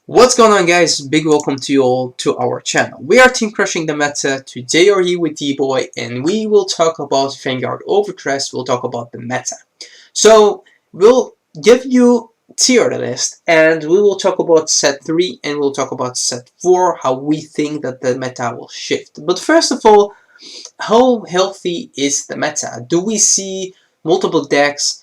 What's going on, guys? Big welcome to you all to our channel. We are Team Crushing the Meta. Today are here with D-Boy, and we will talk about Vanguard OverDress. We'll talk about the meta. So we'll give you tier list, and we will talk about set 3 and we'll talk about set 4, how we think that the meta will shift. But first of all, how healthy is the meta? Do we see multiple decks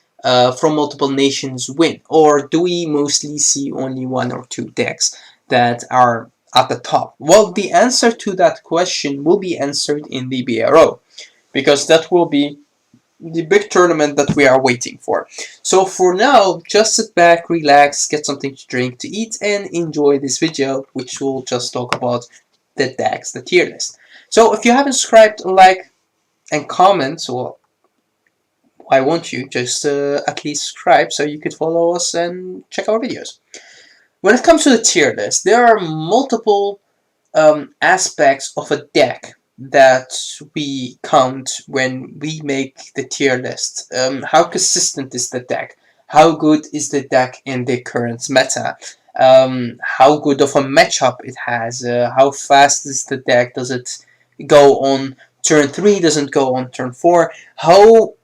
from multiple nations win, or do we mostly see only one or two decks that are at the top? Well, the answer to that question will be answered in the BRO, because that will be the big tournament that we are waiting for. So for now, just sit back, relax, get something to drink, to eat, and enjoy this video, which will just talk about the decks, the tier list. So if you haven't subscribed, like, and comment, well, why won't you just at least subscribe so you could follow us and check our videos. When it comes to the tier list, there are multiple aspects of a deck that we count when we make the tier list. How consistent is the deck? How good is the deck in the current meta? How good of a matchup it has? How fast is the deck? Does it go on turn 3? Does it go on turn 4? How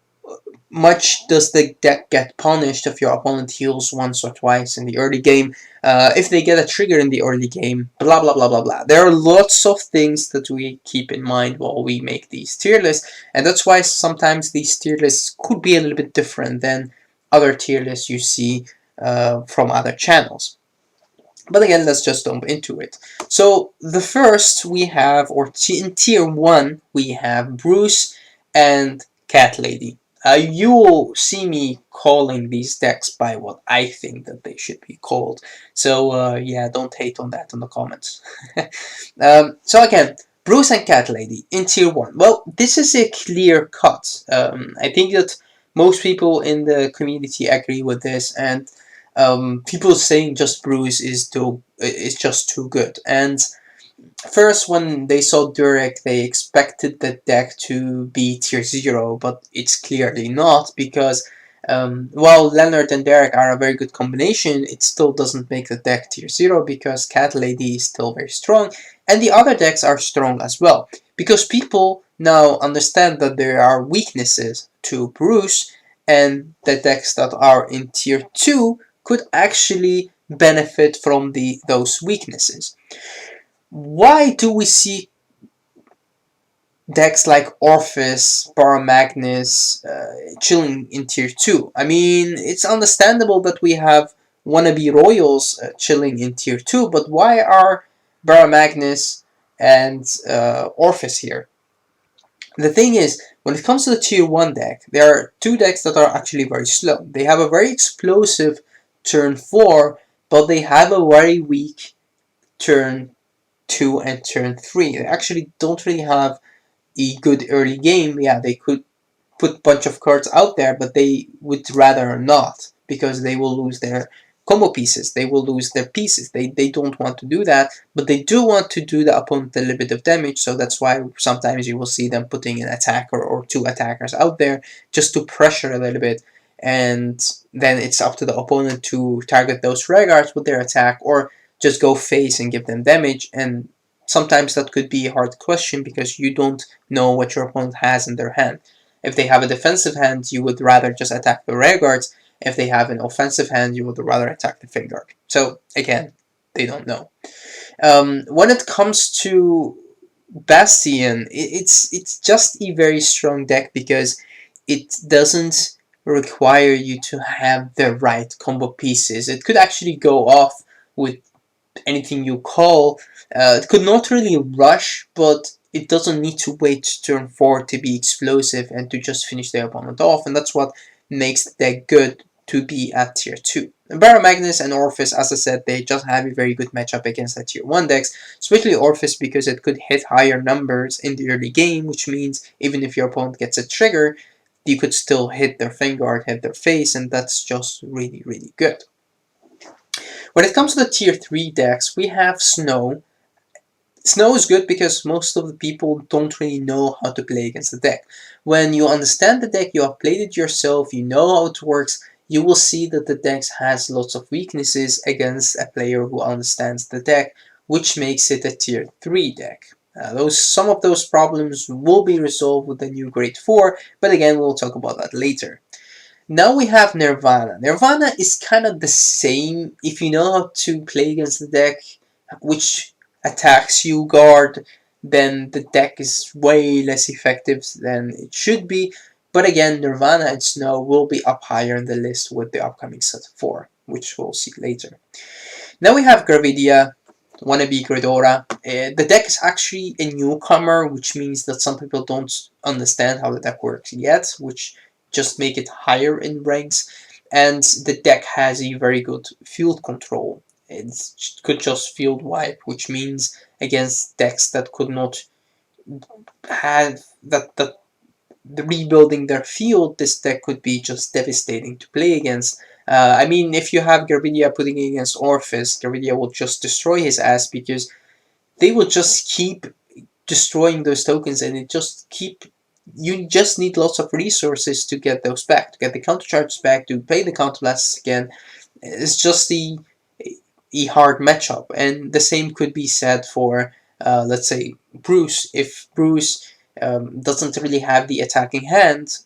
much does the deck get punished if your opponent heals once or twice in the early game? If they get a trigger in the early game, blah blah blah blah blah. There are lots of things that we keep in mind while we make these tier lists, and that's why sometimes these tier lists could be a little bit different than other tier lists you see from other channels. But again, let's just jump into it. So the first we have, or in tier 1, we have Bruce and Cat Lady. You will see me calling these decks by what I think that they should be called. So yeah, don't hate on that in the comments. So again, Bruce and Cat Lady in tier 1. Well, this is a clear cut. I think that most people in the community agree with this, and people saying just Bruce is just too good. And first, when they saw Durek, they expected the deck to be tier 0, but it's clearly not, because while Leonard and Derek are a very good combination, it still doesn't make the deck tier 0, because Cat Lady is still very strong, and the other decks are strong as well, because people now understand that there are weaknesses to Bruce, and the decks that are in tier 2 could actually benefit from those weaknesses. Why do we see decks like Orphis, Baramagnus chilling in tier 2? I mean, it's understandable that we have wannabe Royals chilling in tier 2, but why are Baramagnus and Orphis here? The thing is, when it comes to the tier 1 deck, there are two decks that are actually very slow. They have a very explosive turn 4, but they have a very weak turn 2 and turn 3. They actually don't really have a good early game. Yeah, they could put a bunch of cards out there, but they would rather not, because they will lose their combo pieces, they will lose their pieces. They don't want to do that, but they do want to do the opponent a little bit of damage, so that's why sometimes you will see them putting an attacker or two attackers out there just to pressure a little bit, and then it's up to the opponent to target those rearguards with their attack, or just go face and give them damage. And sometimes that could be a hard question, because you don't know what your opponent has in their hand. If they have a defensive hand, you would rather just attack the rearguards. If they have an offensive hand, you would rather attack the Vanguard. So again, they don't know. When it comes to Bastion, it's just a very strong deck, because it doesn't require you to have the right combo pieces. It could actually go off with anything you call. It could not really rush, but it doesn't need to wait turn 4 to be explosive and to just finish the opponent off, and that's what makes the deck good to be at tier 2. And Baramagnus and Orphis, as I said, they just have a very good matchup against the tier 1 decks, especially Orphis, because it could hit higher numbers in the early game, which means even if your opponent gets a trigger, you could still hit their Vanguard, hit their face, and that's just really, really good. When it comes to the tier 3 decks, we have Snow. Snow is good because most of the people don't really know how to play against the deck. When you understand the deck, you have played it yourself, you know how it works, you will see that the deck has lots of weaknesses against a player who understands the deck, which makes it a tier 3 deck. Some of those problems will be resolved with the new grade 4, but again, we'll talk about that later. Now we have Nirvana. Nirvana is kind of the same if you know how to play against the deck, which attacks you guard, then the deck is way less effective than it should be. But again, Nirvana and Snow will be up higher in the list with the upcoming set 4, which we'll see later. Now we have Gravidia, Wannabe Gridora. The deck is actually a newcomer, which means that some people don't understand how the deck works yet, which just make it higher in ranks. And the deck has a very good field control. It could just field wipe, which means against decks that could not have that the rebuilding their field, this deck could be just devastating to play against. I mean, if you have Garbidia putting against Orphis, Garbidia will just destroy his ass because they will just keep destroying those tokens, and it just keep. You just need lots of resources to get those back, to get the counter charges back, to play the counterblasts again. It's just a hard matchup, and the same could be said for, let's say, Bruce. If Bruce doesn't really have the attacking hand,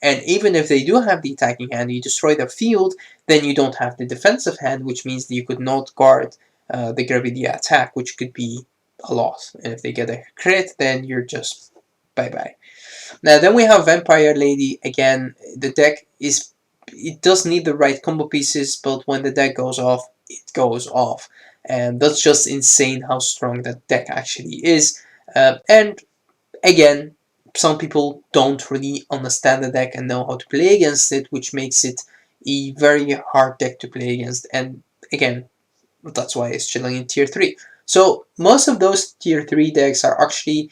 and even if they do have the attacking hand, you destroy their field, then you don't have the defensive hand, which means that you could not guard the Gravidia attack, which could be a loss. And if they get a crit, then you're just bye-bye. Now, then we have Vampire Lady. Again, the deck it does need the right combo pieces, but when the deck goes off, it goes off. And that's just insane how strong that deck actually is. And again, some people don't really understand the deck and know how to play against it, which makes it a very hard deck to play against. And again, that's why it's chilling in tier 3. So most of those tier 3 decks are actually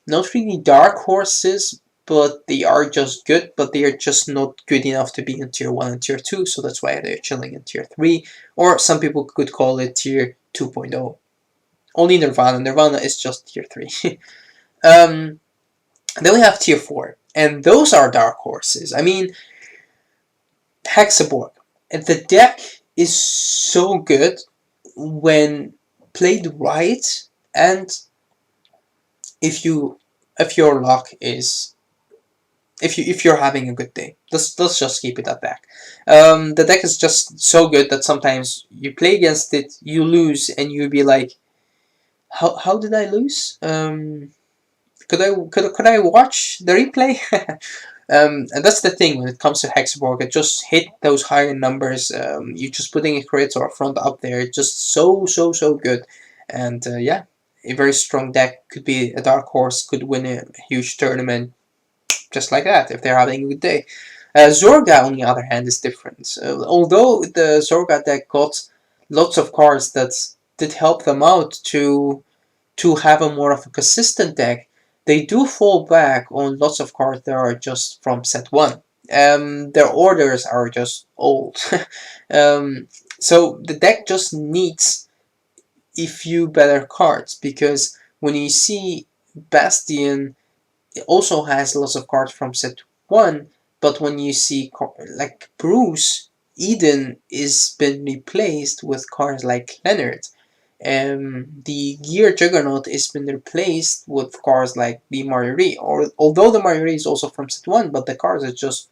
not really dark horses, but they are just good, but they are just not good enough to be in tier 1 and tier 2, so that's why they're chilling in tier 3, or some people could call it tier 2.0. Only Nirvana. Nirvana is just tier 3. Then we have tier 4, and those are dark horses. I mean, Hexaborg. The deck is so good when played right, and if your luck is if you're having a good day. Let's just keep it at that. The deck is just so good that sometimes you play against it, you lose, and you'll be like, how did I lose? Could I watch the replay? And that's the thing when it comes to Hexaborg. It just hit those higher numbers. You're just putting a crit or a front up there. It's just so good. And yeah, a very strong deck. Could be a dark horse. Could win a huge tournament just like that if they're having a good day. Zorga, on the other hand, is different. Although the Zorga deck got lots of cards that did help them out to have a more of a consistent deck, they do fall back on lots of cards that are just from set 1. Their orders are just old. So the deck just needs a few better cards, because when you see Bastion, it also has lots of cards from set 1, but when you see like Bruce, Eden is been replaced with cards like Leonard. The Gear Juggernaut has been replaced with cards like the Marjorie, although the Marjorie is also from set 1, but the cards are just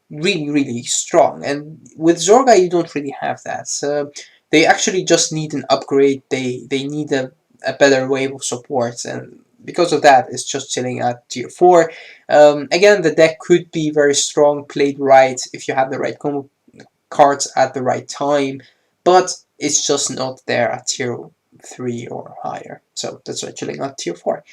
really strong. And with Zorga, you don't really have that. So they actually just need an upgrade. They need a better wave of support, and because of that, it's just chilling at tier 4. Again, the deck could be very strong, played right, if you have the right combo cards at the right time, but it's just not there at tier 3 or higher. So that's why chilling at tier 4.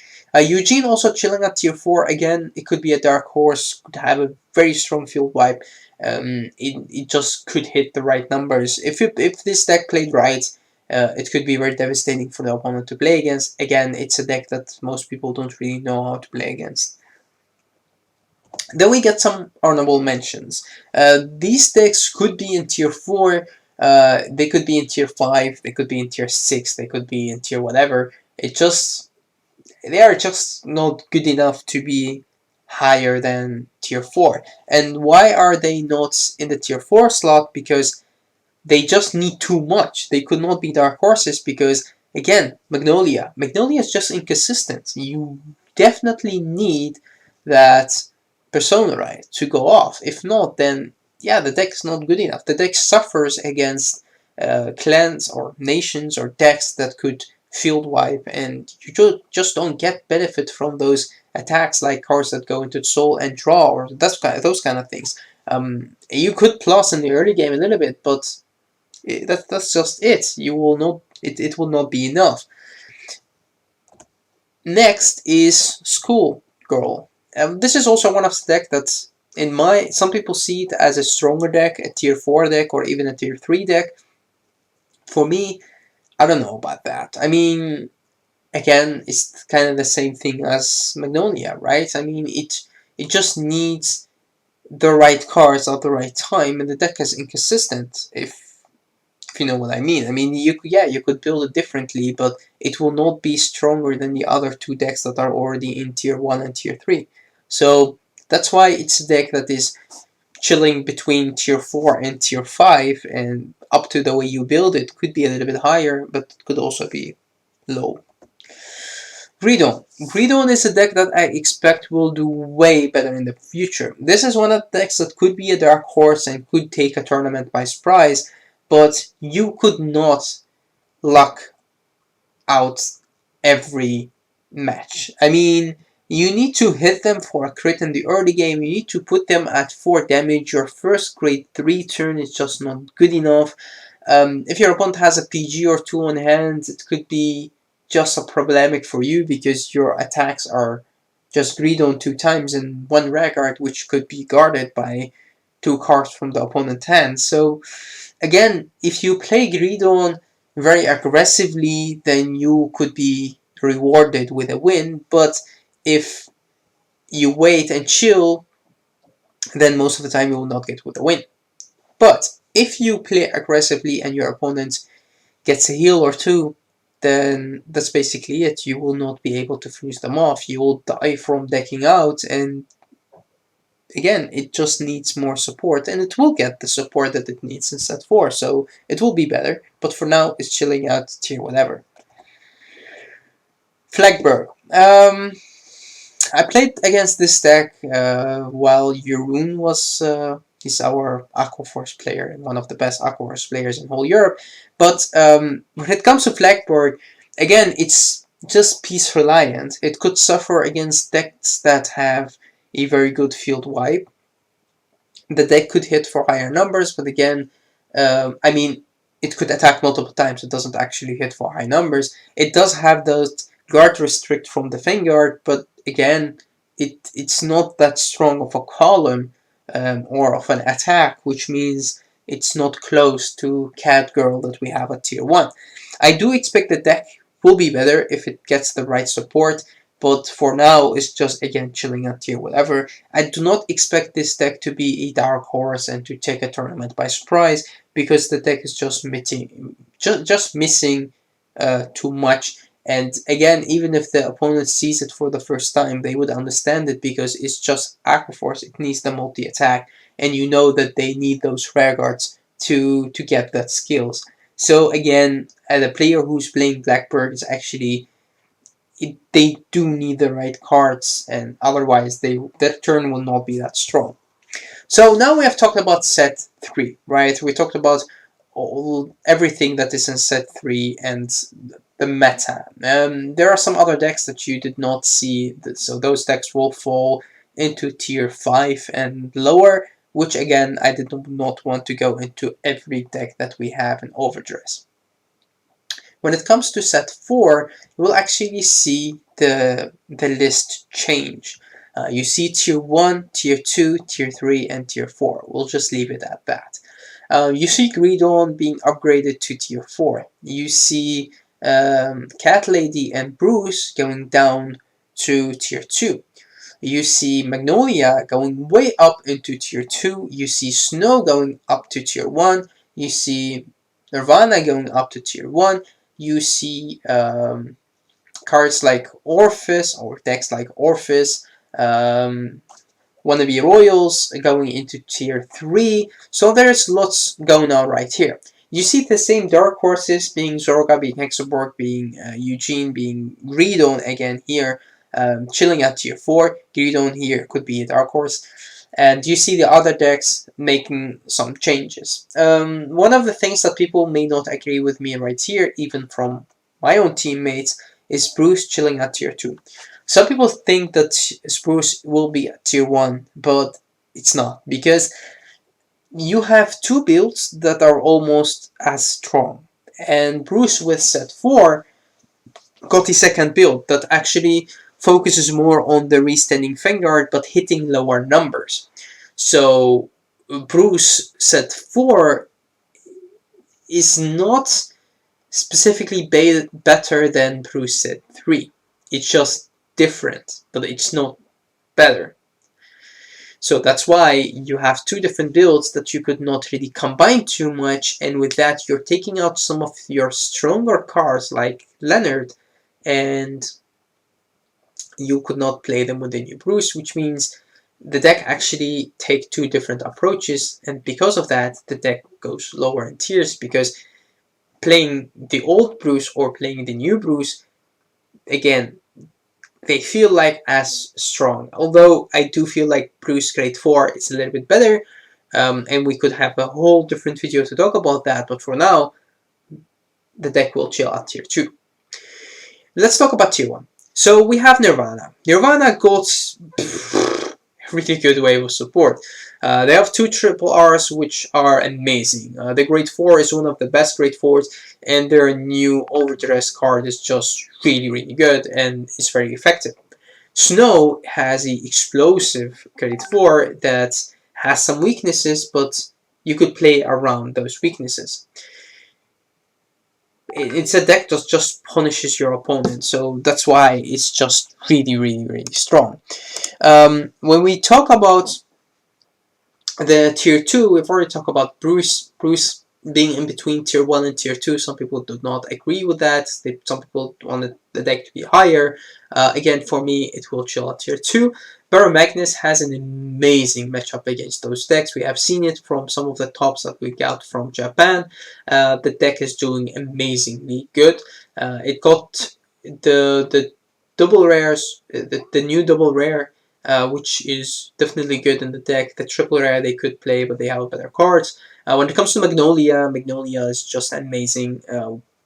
Eugene also chilling at tier 4. Again, it could be a dark horse, could have a very strong field wipe. It just could hit the right numbers. If this deck played right, it could be very devastating for the opponent to play against. Again, it's a deck that most people don't really know how to play against. Then we get some honorable mentions. These decks could be in tier 4, they could be in tier 5, they could be in tier 6, they could be in tier whatever. They are just not good enough to be higher than tier 4. And why are they not in the tier 4 slot? Because they just need too much. They could not be dark horses because, again, Magnolia. Magnolia is just inconsistent. You definitely need that Persona right to go off. If not, then yeah, the deck is not good enough. The deck suffers against clans or nations or decks that could field wipe, and you just don't get benefit from those attacks like cards that go into soul and draw or those kind of things. You could plus in the early game a little bit, but that's just it. You will not. It will not be enough. Next is Schoolgirl. This is also one of the deck that's in my. Some people see it as a stronger deck, a tier 4 deck, or even a tier 3 deck. For me, I don't know about that. I mean, again, it's kind of the same thing as Magnolia, right? I mean, it just needs the right cards at the right time, and the deck is inconsistent. If you know what I mean. I mean, you could build it differently, but it will not be stronger than the other two decks that are already in tier 1 and tier 3. So that's why it's a deck that is chilling between tier 4 and tier 5, and up to the way you build it could be a little bit higher, but it could also be low. Greedon. Greedon is a deck that I expect will do way better in the future. This is one of the decks that could be a dark horse and could take a tournament by surprise, but you could not luck out every match. I mean, you need to hit them for a crit in the early game, you need to put them at 4 damage, your first grade 3 turn is just not good enough. If your opponent has a PG or 2 on hand, it could be just a problematic for you because your attacks are just Greedon 2 times in 1 Vanguard, which could be guarded by 2 cards from the opponent's hand. So again, if you play Greedon very aggressively, then you could be rewarded with a win, but if you wait and chill, then most of the time you will not get with a win. But if you play aggressively and your opponent gets a heal or 2, then that's basically it. You will not be able to finish them off. You will die from decking out, and again, it just needs more support, and it will get the support that it needs in set 4, so it will be better, but for now, it's chilling out tier whatever. Flagberg. I played against this deck while Jeroen was he's our Aquaforce player and one of the best Aquaforce players in whole Europe. But when it comes to Flagberg, again, it's just piece reliant. It could suffer against decks that have a very good field wipe. The deck could hit for higher numbers, but again, I mean, it could attack multiple times. It doesn't actually hit for high numbers. It does have those guard restrict from the Vanguard, but again, it's not that strong of a column or of an attack, which means it's not close to Catgirl that we have at tier 1. I do expect the deck will be better if it gets the right support, but for now it's just again chilling at tier whatever. I do not expect this deck to be a dark horse and to take a tournament by surprise, because the deck is just missing too much. And again, even if the opponent sees it for the first time, they would understand it because it's just Aquaforce. It needs the multi-attack, and you know that they need those rare guards to get that skills. So again, the player who's playing Blackbird is actually, they do need the right cards, and otherwise that turn will not be that strong. So now we have talked about set 3, right? We talked about everything that is in set 3 and the meta. There are some other decks that you did not see, so those decks will fall into tier 5 and lower, which again, I did not want to go into every deck that we have in OverDress. When it comes to set 4, you will actually see the list change. You see tier 1, tier 2, tier 3, and tier 4. We'll just leave it at that. You see Greedon being upgraded to tier 4. You see Cat Lady and Bruce going down to tier 2. You see Magnolia going way up into tier 2. You see Snow going up to tier 1. You see Nirvana going up to tier 1. You see cards like Orpheus, or decks like Orpheus. Wannabe Royals going into tier 3. So there's lots going on right here. You see the same dark horses, being Zorga, being Hexaborg, being Eugene, being Greedon again here, chilling at tier 4. Greedon here could be a dark horse. And you see the other decks making some changes. One of the things that people may not agree with me right here, even from my own teammates, is Bruce chilling at tier 2. Some people think that Spruce will be at tier 1, but it's not, because you have two builds that are almost as strong. And Bruce with set 4 got the second build that actually focuses more on the restanding Vanguard but hitting lower numbers. So Bruce set 4 is not specifically better than Bruce set 3. It's just different, but it's not better. So that's why you have two different builds that you could not really combine too much, and with that you're taking out some of your stronger cards like Leonard, and you could not play them with the new Bruce, which means the deck actually take two different approaches, and because of that the deck goes lower in tiers, because playing the old Bruce or playing the new Bruce, again, they feel like as strong. Although I do feel like Bruce Grade 4 is a little bit better, and we could have a whole different video to talk about that, but for now, the deck will chill at tier 2. Let's talk about tier 1. So we have Nirvana. Nirvana got a really good wave of support. They have two triple Rs which are amazing. The Grade 4 is one of the best Grade 4s, and their new OverDress card is just really good and is very effective. Snow has the explosive Grade 4 that has some weaknesses, but you could play around those weaknesses. It's a deck that just punishes your opponent, so that's why it's just really strong. When we talk about the tier 2, we've already talked about Bruce being in between tier 1 and tier 2. Some people do not agree with that. Some people wanted the deck to be higher. Again, for me, it will chill at tier 2. Baron Magnus has an amazing matchup against those decks. We have seen it from some of the tops that we got from Japan. The deck is doing amazingly good. It got the double rares, the new double rare, which is definitely good in the deck. The triple rare they could play, but they have better cards. When it comes to Magnolia, Magnolia is just amazing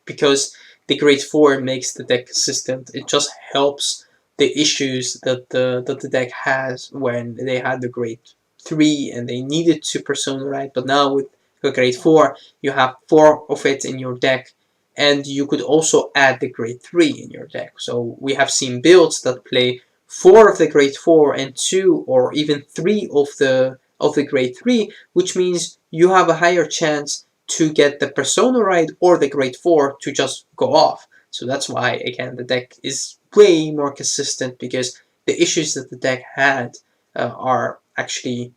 because the Grade 4 makes the deck consistent. It just helps the issues that the deck has when they had the Grade 3 and they needed to Persona right. But now with the Grade 4, you have 4 of it in your deck, and you could also add the Grade 3 in your deck. So we have seen builds that play 4 of the Grade 4 and 2 or even 3 of the Grade 3, which means you have a higher chance to get the Persona right or the Grade 4 to just go off. So that's why, again, the deck is way more consistent, because the issues that the deck had are actually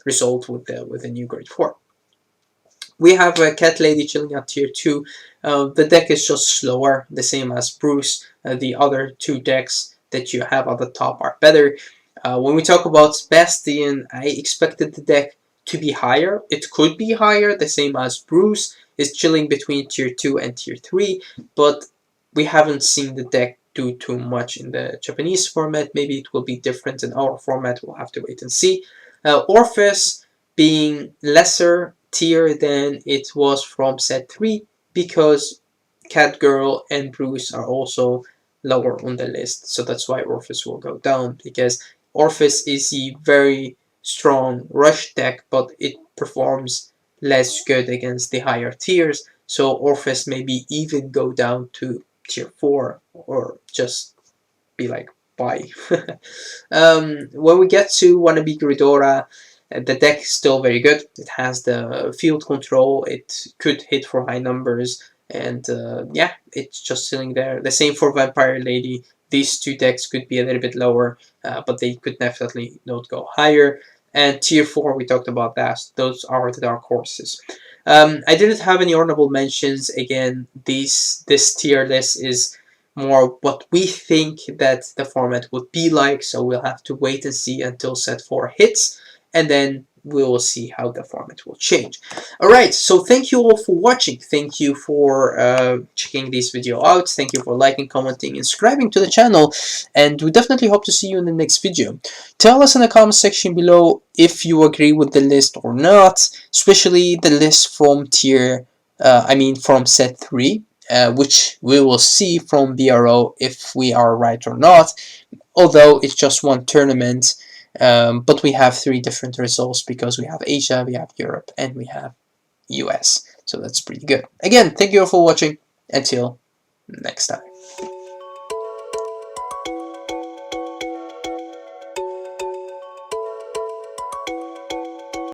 resolved with the new Grade 4. We have a Cat Lady chilling at tier 2. The deck is just slower, the same as Bruce. The other two decks that you have at the top are better. When we talk about Bastian, I expected the deck to be higher. It could be higher, the same as Bruce is chilling between tier 2 and tier 3, but we haven't seen the deck do too much in the Japanese format. Maybe it will be different in our format, we'll have to wait and see. Orpheus being lesser tier than it was from set 3, because Catgirl and Bruce are also lower on the list, so that's why Orpheus will go down, because Orpheus is a very strong rush deck, but it performs less good against the higher tiers, so Orpheus maybe even go down to tier 4 or just be like, bye. When we get to Wannabe Gridora, the deck is still very good. It has the field control, it could hit for high numbers, and yeah, it's just sitting there. The same for Vampire Lady. These two decks could be a little bit lower, but they could definitely not go higher. And tier 4, we talked about that. Those are the dark horses. I didn't have any honorable mentions. Again, this tier list is more what we think that the format would be like. So we'll have to wait and see until set 4 hits, and then we will see how the format will change. Alright, so thank you all for watching. Thank you for checking this video out. Thank you for liking, commenting, and subscribing to the channel. And we definitely hope to see you in the next video. Tell us in the comment section below if you agree with the list or not, especially the list from from set 3. Which we will see from BRO if we are right or not, although it's just one tournament, but we have 3 different results because we have Asia, we have Europe, and we have US, so that's pretty good. Again, thank you all for watching. Until next time.